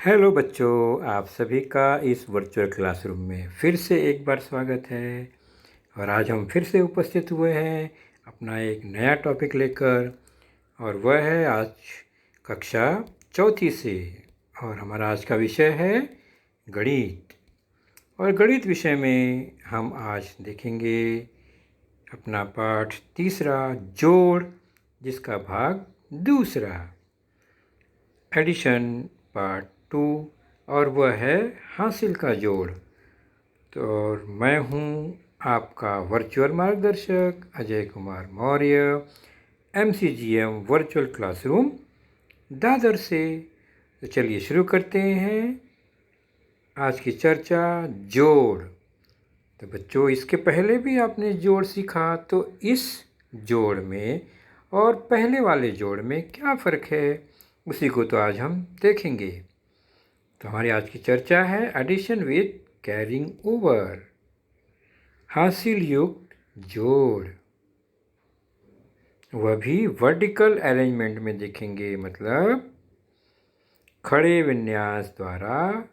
Hello बच्चों, आप सभी का इस वर्चुअल क्लासरूम में फिर से एक बार स्वागत है। और आज हम फिर से उपस्थित हुए हैं अपना एक नया टॉपिक लेकर, और वह है आज कक्षा चौथी से। और हमारा आज का विषय है गणित। और गणित विषय में हम आज देखेंगे अपना पाठ तीसरा, जोड़, जिसका भाग दूसरा, एडिशन पार्ट 2, और वह है हासिल का जोड़। तो और मैं हूँ आपका वर्चुअल मार्गदर्शक Ajay Kumar Maurya, MCGM virtual classroom Dadar से। तो चलिए शुरू करते हैं आज की चर्चा, जोड़। तो बच्चों, इसके पहले भी आपने जोड़ सीखा, तो इस जोड़ में और पहले वाले जोड़ में क्या फ़र्क है, उसी को तो आज हम देखेंगे। तो हमारी आज की चर्चा है एडिशन विथ कैरिंग ओवर, हासिल युक्त जोड़। वह भी वर्टिकल अरेंजमेंट में देखेंगे, मतलब खड़े विन्यास द्वारा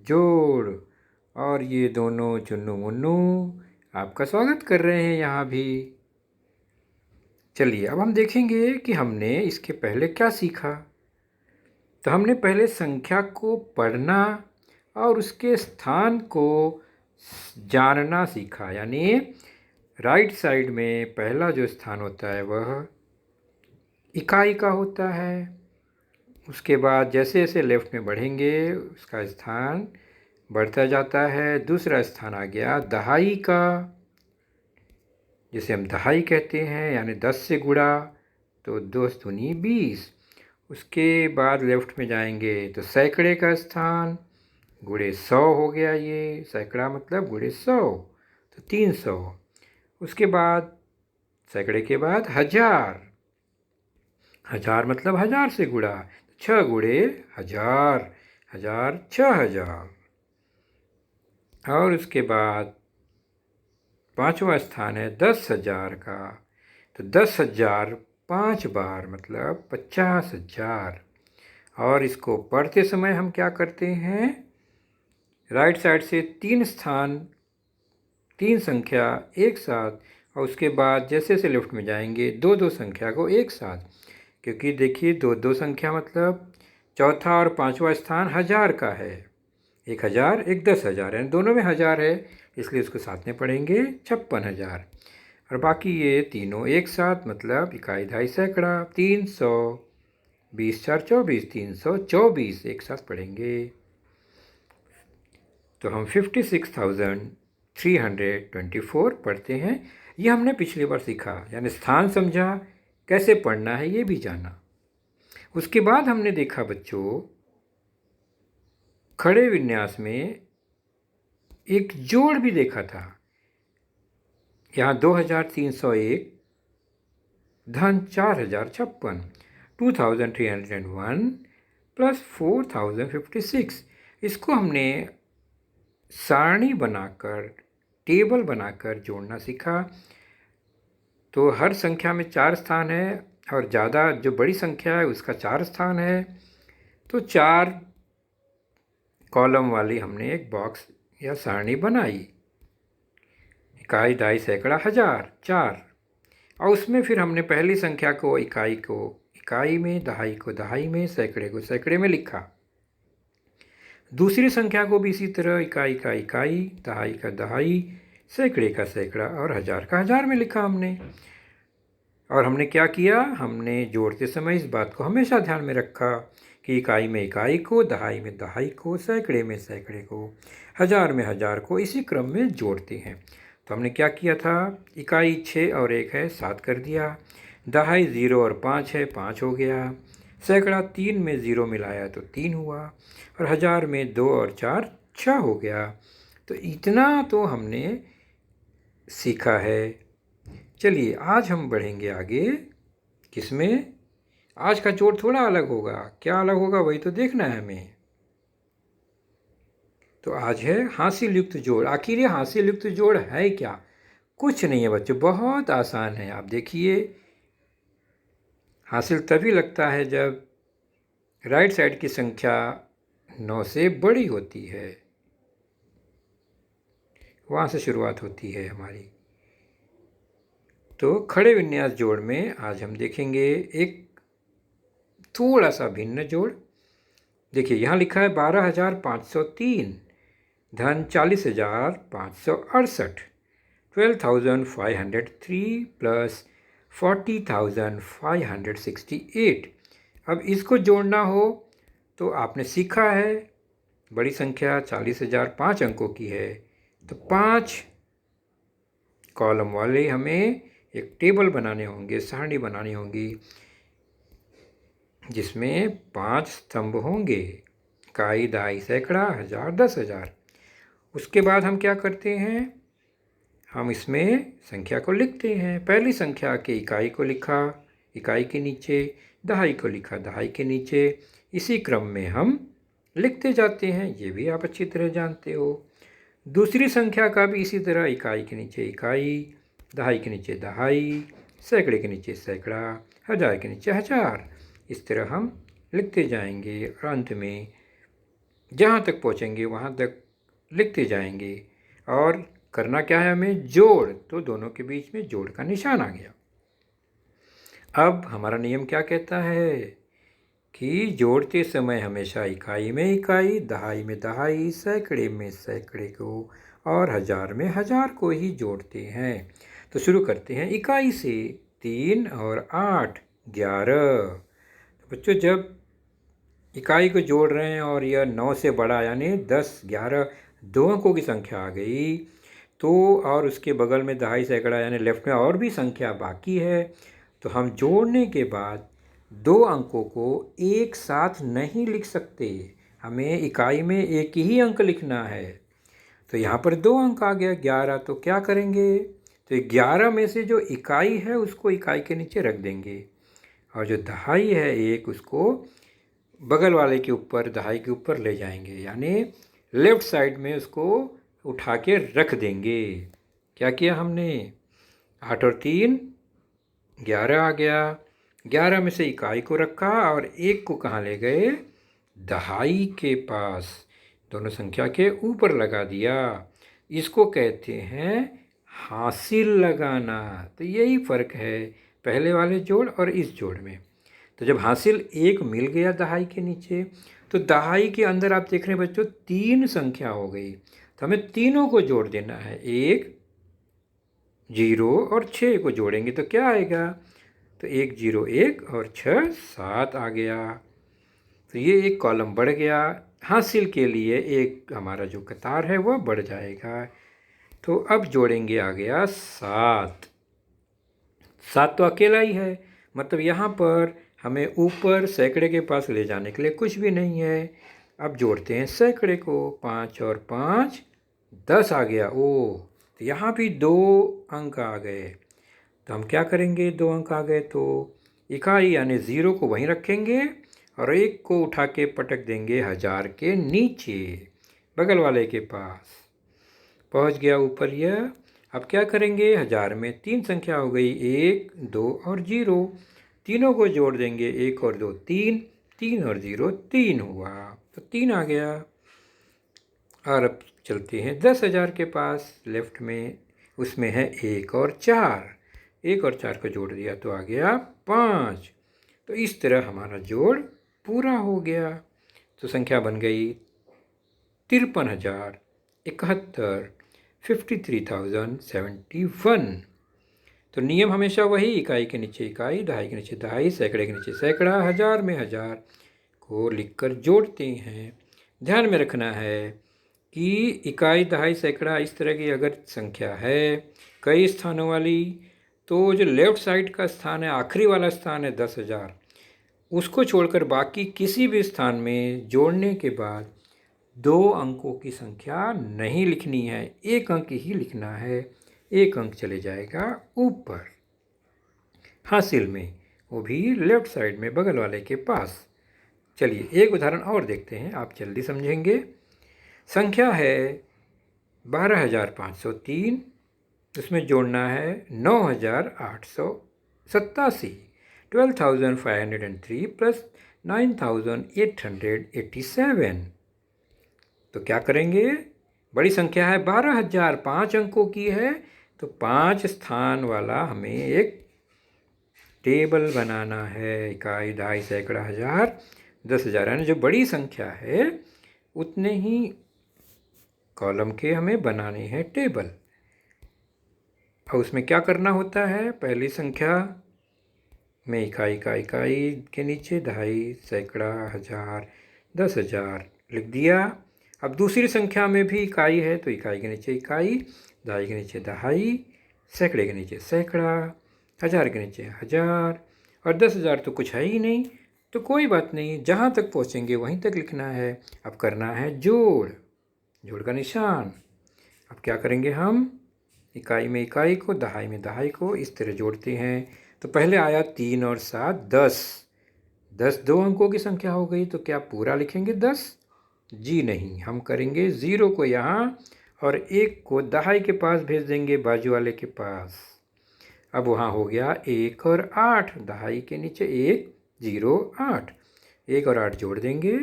जोड़। और ये दोनों चुन्नू मुन्नू आपका स्वागत कर रहे हैं यहाँ भी। चलिए अब हम देखेंगे कि हमने इसके पहले क्या सीखा। तो हमने पहले संख्या को पढ़ना और उसके स्थान को जानना सीखा। यानी राइट साइड में पहला जो स्थान होता है वह इकाई का होता है। उसके बाद जैसे जैसे लेफ्ट में बढ़ेंगे उसका स्थान बढ़ता जाता है। दूसरा स्थान आ गया दहाई का, जिसे हम दहाई कहते हैं, यानी 10 से गुणा तो 2 दूनी 20। उसके बाद लेफ्ट में जाएंगे तो सैकड़े का स्थान, गुणे 100 हो गया। ये सैकड़ा मतलब गुणे 100 तो 300। उसके बाद सैकड़े के बाद हजार, हजार मतलब 1000 से गुणा, 6 गुणे 1000, 1000 6000। और उसके बाद पांचवा स्थान है 10,000 का, तो 10,000 5 बार मतलब 50,000। और इसको पढ़ते समय हम क्या करते हैं, राइट साइड से 3 स्थान, 3 संख्या एक साथ, और उसके बाद जैसे जैसे लेफ्ट में जाएंगे 2-2 संख्या को एक साथ। क्योंकि देखिए 2-2 संख्या मतलब चौथा और पांचवा स्थान हजार का है। 1000 एक 10,000 है, दोनों में हजार है, इसलिए इसको साथ में पढ़ेंगे 56,000। और बाकी ये तीनों एक साथ मतलब इकाई दहाई सैकड़ा 300, 20 4 24, 324 एक साथ पढ़ेंगे। तो हम 56,324 पढ़ते हैं। ये हमने पिछली बार सीखा, यानी स्थान समझा, कैसे पढ़ना है ये भी जाना। उसके बाद हमने देखा बच्चों, खड़े विन्यास में एक जोड़ भी देखा था। यहाँ 2301 धन 4056, 2301 प्लस 4056। इसको हमने सारणी बनाकर, टेबल बनाकर जोड़ना सीखा। तो हर संख्या में 4 स्थान है, और ज़्यादा जो बड़ी संख्या है उसका 4 स्थान है। तो 4 कॉलम वाली हमने एक बॉक्स या सारणी बनाई। इकाई दहाई सैकड़ा हजार 4, और उसमें फिर हमने पहली संख्या को इकाई में, दहाई को दहाई में, सैकड़े को सैकड़े में लिखा। दूसरी संख्या को भी इसी तरह इकाई का इकाई, दहाई का दहाई, सैकड़े का सैकड़ा और हजार का हजार में लिखा हमने। और हमने क्या किया, हमने जोड़ते समय इस बात को हमेशा ध्यान में रखा कि इकाई में इकाई को, दहाई में दहाई को, सैकड़े में सैकड़े को, हजार में हजार को इसी क्रम में जोड़ते हैं। तो हमने क्या किया था, इकाई 6 और 1 है 7 कर दिया, दहाई 0 और 5 है 5 हो गया, सैकड़ा 3 में 0 मिलाया तो 3 हुआ, और हजार में 2 और 4 6 हो गया। तो इतना तो हमने सीखा है। चलिए आज हम बढ़ेंगे आगे। किसमें? आज का जोड़ थोड़ा अलग होगा। क्या अलग होगा वही तो देखना है हमें। तो आज है हासिल युक्त जोड़। आखिर ये हासिल युक्त जोड़ है क्या? कुछ नहीं है बच्चों, बहुत आसान है। आप देखिए, हासिल तभी लगता है जब राइट साइड की संख्या 9 से बड़ी होती है। वहाँ से शुरुआत होती है हमारी। तो खड़े विन्यास जोड़ में आज हम देखेंगे एक थोड़ा सा भिन्न जोड़। देखिए यहाँ लिखा है 12,503 धन 40,568, 12,503 प्लस 40,568। अब इसको जोड़ना हो तो आपने सीखा है बड़ी संख्या 40,000 5 अंकों की है, तो 5 कॉलम वाले हमें एक टेबल बनाने होंगे, सारणी बनानी होगी, जिसमें 5 स्तंभ होंगे, इकाई, दहाई, सैकड़ा, हजार, 10,000। उसके बाद हम क्या करते हैं, हम इसमें संख्या को लिखते हैं। पहली संख्या के इकाई को लिखा, इकाई के नीचे, दहाई को लिखा, दहाई के नीचे, इसी क्रम में हम लिखते जाते हैं। ये भी आप अच्छी तरह जानते हो। दूसरी संख्या का भी इसी तरह, इकाई के नीचे इकाई, दहाई के नीचे दहाई, सैकड़े के नीचे सैकड़ा, हजार के नीचे हजार। इस तरह हम लिखते जाएंगे और अंत में जहाँ तक पहुँचेंगे वहाँ तक लिखते जाएंगे। और करना क्या है हमें, जोड़, तो दोनों के बीच में जोड़ का निशान आ गया। अब हमारा नियम क्या कहता है कि जोड़ते समय हमेशा इकाई में इकाई, दहाई में दहाई, सैकड़े में सैकड़े को और हजार में हजार को ही जोड़ते हैं। तो शुरू करते हैं इकाई से। 3 और 8 11। तो बच्चों जब इकाई को जोड़ रहे हैं और यह 9 से बड़ा यानी 10 11 दो अंकों की संख्या आ गई, तो और उसके बगल में दहाई सैकड़ा यानी लेफ्ट में और भी संख्या बाकी है, तो हम जोड़ने के बाद 2 अंकों को एक साथ नहीं लिख सकते। हमें इकाई में एक ही अंक लिखना है। तो यहाँ पर 2 अंक आ गया 11, तो क्या करेंगे, तो 11 में से जो इकाई है उसको इकाई के नीचे रख देंगे, और जो दहाई है एक, उसको बगल वाले के ऊपर, दहाई के ऊपर ले जाएंगे, यानी लेफ्ट साइड में उसको उठा के रख देंगे। क्या किया हमने, 8 और 3 11 आ गया। 11 में से इकाई को रखा और एक को कहाँ ले गए, दहाई के पास, दोनों संख्या के ऊपर लगा दिया। इसको कहते हैं हासिल लगाना। तो यही फ़र्क है पहले वाले जोड़ और इस जोड़ में। तो जब हासिल एक मिल गया दहाई के नीचे, तो दहाई के अंदर आप देख रहे हैं बच्चों 3 संख्या हो गई, तो हमें तीनों को जोड़ देना है। 1 0 और 6 को जोड़ेंगे तो क्या आएगा, तो 1 0 1 और 6 7 आ गया। तो ये एक कॉलम बढ़ गया, हासिल के लिए एक हमारा जो कतार है वह बढ़ जाएगा। तो अब जोड़ेंगे, आ गया 7। 7 तो अकेला ही है, मतलब यहाँ पर हमें ऊपर सैकड़े के पास ले जाने के लिए कुछ भी नहीं है। अब जोड़ते हैं सैकड़े को, 5 और 5 10 आ गया। ओ, तो यहाँ भी 2 अंक आ गए, तो हम क्या करेंगे, 2 अंक आ गए तो इकाई यानी 0 को वहीं रखेंगे और 1 को उठा के पटक देंगे हजार के नीचे, बगल वाले के पास। पहुँच गया ऊपर यह। अब क्या करेंगे, हजार में 3 संख्या हो गई, 1 2 और 0, तीनों को जोड़ देंगे, 1 और 2 3, 3 और 0 3 हुआ, तो 3 आ गया। और अब चलते हैं 10,000 के पास, लेफ्ट में उसमें है 1 और 4, 1 और 4 को जोड़ दिया तो आ गया 5। तो इस तरह हमारा जोड़ पूरा हो गया। तो संख्या बन गई 53,071, 53,071। तो नियम हमेशा वही, इकाई के नीचे इकाई, दहाई के नीचे दहाई, सैकड़े के नीचे सैकड़ा, हजार में हजार को लिखकर जोड़ते हैं। ध्यान में रखना है कि इकाई, दहाई, सैकड़ा इस तरह की अगर संख्या है कई स्थानों वाली, तो जो लेफ्ट साइड का स्थान है, आखिरी वाला स्थान है 10,000, उसको छोड़कर बाकी किसी भी स्थान में जोड़ने के बाद 2 अंकों की संख्या नहीं लिखनी है, 1 अंक ही लिखना है। 1 अंक चले जाएगा ऊपर हासिल में, वो भी लेफ्ट साइड में बगल वाले के पास। चलिए एक उदाहरण और देखते हैं, आप जल्दी समझेंगे। संख्या है 12,503, उसमें जोड़ना है 9,887, 12,503 प्लस 9,887। तो क्या करेंगे, बड़ी संख्या है 12,000, 5 अंकों की है, तो 5 स्थान वाला हमें एक टेबल बनाना है। इकाई, दहाई, सैकड़ा, हजार, 10,000, यानी जो बड़ी संख्या है उतने ही कॉलम के हमें बनाने हैं टेबल। और उसमें क्या करना होता है, पहली संख्या में इकाई का इकाई के नीचे दहाई, सैकड़ा, हजार, 10,000 लिख दिया। अब दूसरी संख्या में भी इकाई है तो इकाई के नीचे इकाई, दहाई के नीचे दहाई, सैकड़े के नीचे सैकड़ा, हजार के नीचे हजार, और 10,000 तो कुछ है ही नहीं, तो कोई बात नहीं, जहाँ तक पहुँचेंगे वहीं तक लिखना है। अब करना है जोड़, जोड़ का निशान। अब क्या करेंगे हम, इकाई में इकाई को, दहाई में दहाई को इस तरह जोड़ते हैं। तो पहले आया 3 और 7, 10, 10 दो अंकों की संख्या हो गई, तो क्या पूरा लिखेंगे 10? जी नहीं, हम करेंगे 0 को यहाँ और 1 को दहाई के पास भेज देंगे, बाजू वाले के पास। अब वहाँ हो गया 1 और 8, दहाई के नीचे 1, 0, 8, 1 और 8 जोड़ देंगे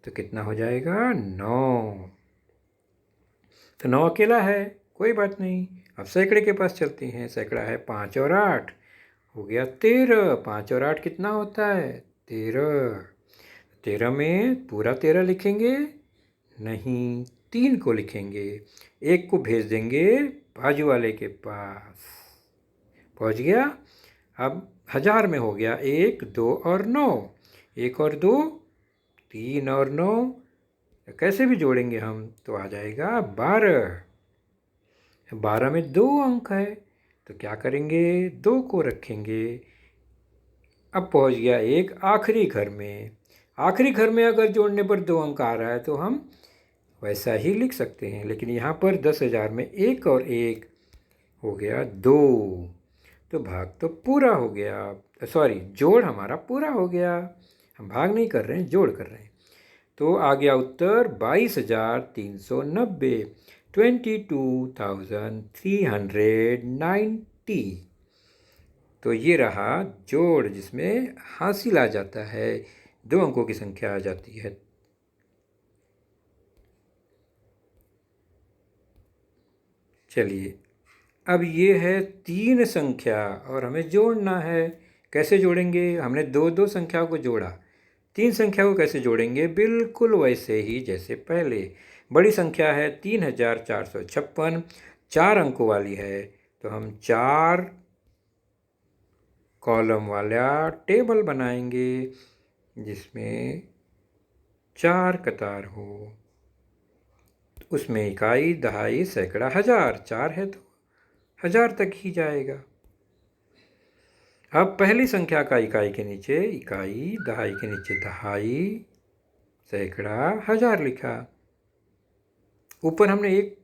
तो कितना हो जाएगा, 9। तो 9 अकेला है, कोई बात नहीं। अब सैकड़े के पास चलते हैं, सैकड़ा है 5 और 8, हो गया 13। 5 और 8 कितना होता है, 13। 13 में पूरा 13 लिखेंगे नहीं, 3 को लिखेंगे, 1 को भेज देंगे बाजू वाले के पास, पहुंच गया। अब हजार में हो गया 1, 2 और 9, 1 और 2, 3 और 9, कैसे भी जोड़ेंगे हम तो आ जाएगा 12। 12 में 2 अंक है तो क्या करेंगे, 2 को रखेंगे। अब पहुंच गया एक आखिरी घर में, आखिरी घर में अगर जोड़ने पर 2 अंक आ रहा है तो हम वैसा ही लिख सकते हैं, लेकिन यहाँ पर 10,000 में 1 और 1 हो गया 2, तो भाग तो पूरा हो गया, सॉरी जोड़ हमारा पूरा हो गया। हम भाग नहीं कर रहे हैं, जोड़ कर रहे हैं। तो आ गया उत्तर 22,390, 22,390। तो ये रहा जोड़ जिसमें हासिल आ जाता है, 2 अंकों की संख्या आ जाती है। चलिए, अब ये है 3 संख्या और हमें जोड़ना है। कैसे जोड़ेंगे, हमने 2 संख्याओं को जोड़ा, 3 संख्या को कैसे जोड़ेंगे, बिल्कुल वैसे ही जैसे पहले। बड़ी संख्या है 3,456, 4 अंकों वाली है, तो हम 4 कॉलम वाला टेबल बनाएंगे जिसमें 4 कतार हो, उसमें इकाई, दहाई, सैकड़ा, हजार, 4 है तो 1000 तक ही जाएगा। अब पहली संख्या का इकाई के नीचे इकाई, दहाई के नीचे दहाई, सैकड़ा, हजार लिखा। ऊपर हमने एक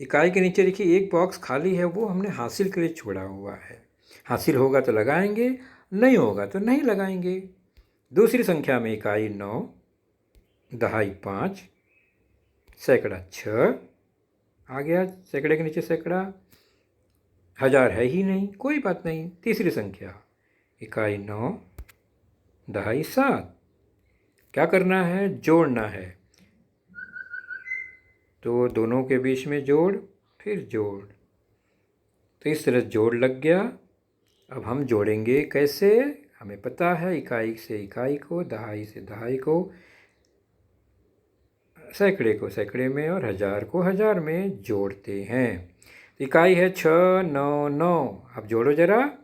इकाई के नीचे लिखी, एक बॉक्स खाली है, वो हमने हासिल के लिए छोड़ा हुआ है। हासिल होगा तो लगाएंगे, नहीं होगा तो नहीं लगाएंगे। दूसरी संख्या में इकाई 9, दहाई 5, सैकड़ा 6 आ गया, सैकड़े के नीचे सैकड़ा, हजार है ही नहीं, कोई बात नहीं। तीसरी संख्या इकाई 9, दहाई 7, क्या करना है, जोड़ना है, तो दोनों के बीच में जोड़, फिर जोड़, तो इस तरह जोड़ लग गया। अब हम जोड़ेंगे कैसे, हमें पता है, इकाई से इकाई को, दहाई से दहाई को, सैकड़े को सैकड़े में और हजार को हजार में जोड़ते हैं। इकाई है 6, 9, 9, अब जोड़ो जरा,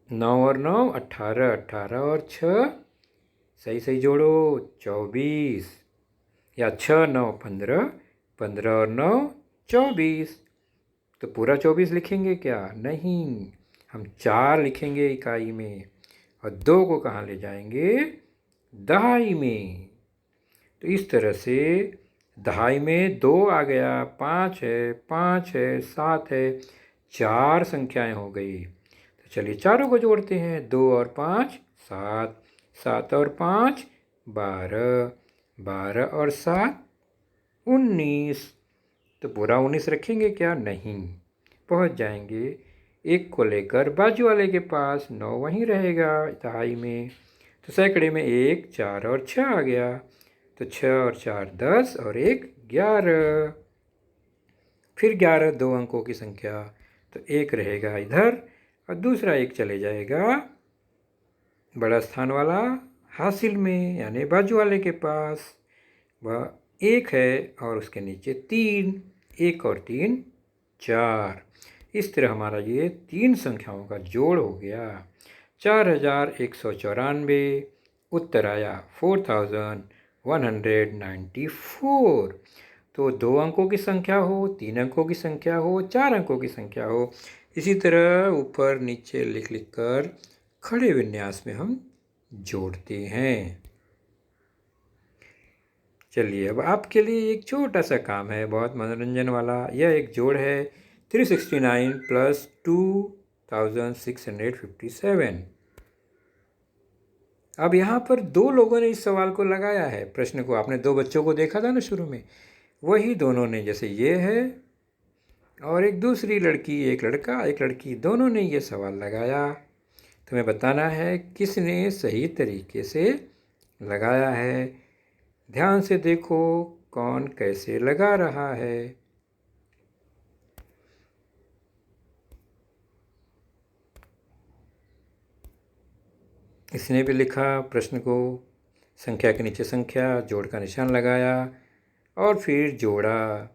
9 और 9 18, 18 और 6 सही सही जोड़ो 24, या 6, 9, 15, 15 और 9 24, तो पूरा 24 लिखेंगे क्या, नहीं, हम 4 लिखेंगे इकाई में और 2 को कहाँ ले जाएंगे, दहाई में। तो इस तरह से दहाई में 2 आ गया, 5 है, 5 है, 7 है, 4 संख्याएं हो गई। तो चलिए चारों को जोड़ते हैं, 2 और 5 7, 7 और 5 12, 12 और 7 19, तो पूरा 19 रखेंगे क्या, नहीं, पहुंच जाएंगे। 1 को लेकर बाजू वाले के पास, 9 वहीं रहेगा दहाई में, तो सैकड़े में 1, 4 और 6 आ गया, तो 6 और 4 10 और 1 11। फिर 11 दो अंकों की संख्या, तो एक रहेगा इधर और दूसरा एक चले जाएगा बड़ा स्थान वाला हासिल में, यानी बाजू वाले के पास। वह 1 है और उसके नीचे 3, 1 और 3 4। इस तरह हमारा ये 3 संख्याओं का जोड़ हो गया 4194। उत्तर आया 4194। तो 2 अंकों की संख्या हो, 3 अंकों की संख्या हो, 4 अंकों की संख्या हो, इसी तरह ऊपर नीचे लिख लिख कर खड़े विन्यास में हम जोड़ते हैं। चलिए अब आपके लिए एक छोटा सा काम है, बहुत मनोरंजन वाला। यह एक जोड़ है 369 प्लस 2657। अब यहाँ पर 2 लोगों ने इस सवाल को लगाया है, प्रश्न को। आपने 2 बच्चों को देखा था ना शुरू में, वही दोनों ने, जैसे ये है और एक दूसरी लड़की, एक लड़का एक लड़की, दोनों ने ये सवाल लगाया। तुम्हें बताना है किसने सही तरीके से लगाया है। ध्यान से देखो कौन कैसे लगा रहा है। इसने भी लिखा प्रश्न को, संख्या के नीचे संख्या, जोड़ का निशान लगाया और फिर जोड़ा,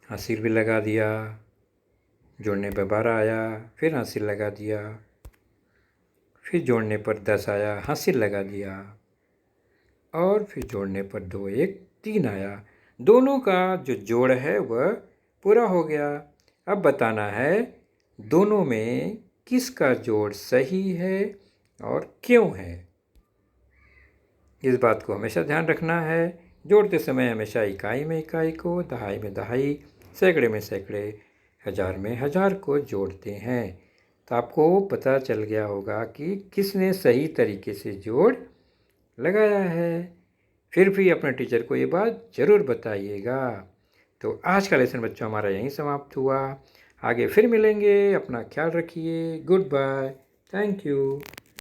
हासिल भी लगा दिया, जोड़ने पर 12 आया, फिर हासिल लगा दिया, फिर जोड़ने पर 10 आया, हासिल लगा दिया, और फिर जोड़ने पर 2 1 3 आया। दोनों का जो जोड़ है वह पूरा हो गया। अब बताना है दोनों में किसका जोड़ सही है और क्यों है। इस बात को हमेशा ध्यान रखना है। जोड़ते समय हमेशा इकाई में इकाई को, दहाई में दहाई, सैकड़े में सैकड़े, हज़ार में हज़ार को जोड़ते हैं। तो आपको पता चल गया होगा कि किसने सही तरीके से जोड़ लगाया है। फिर भी अपने टीचर को ये बात ज़रूर बताइएगा। तो आज का लेसन बच्चों हमारा यहीं समाप्त हुआ। आगे फिर मिलेंगे, अपना ख्याल रखिए। Goodbye, thank you.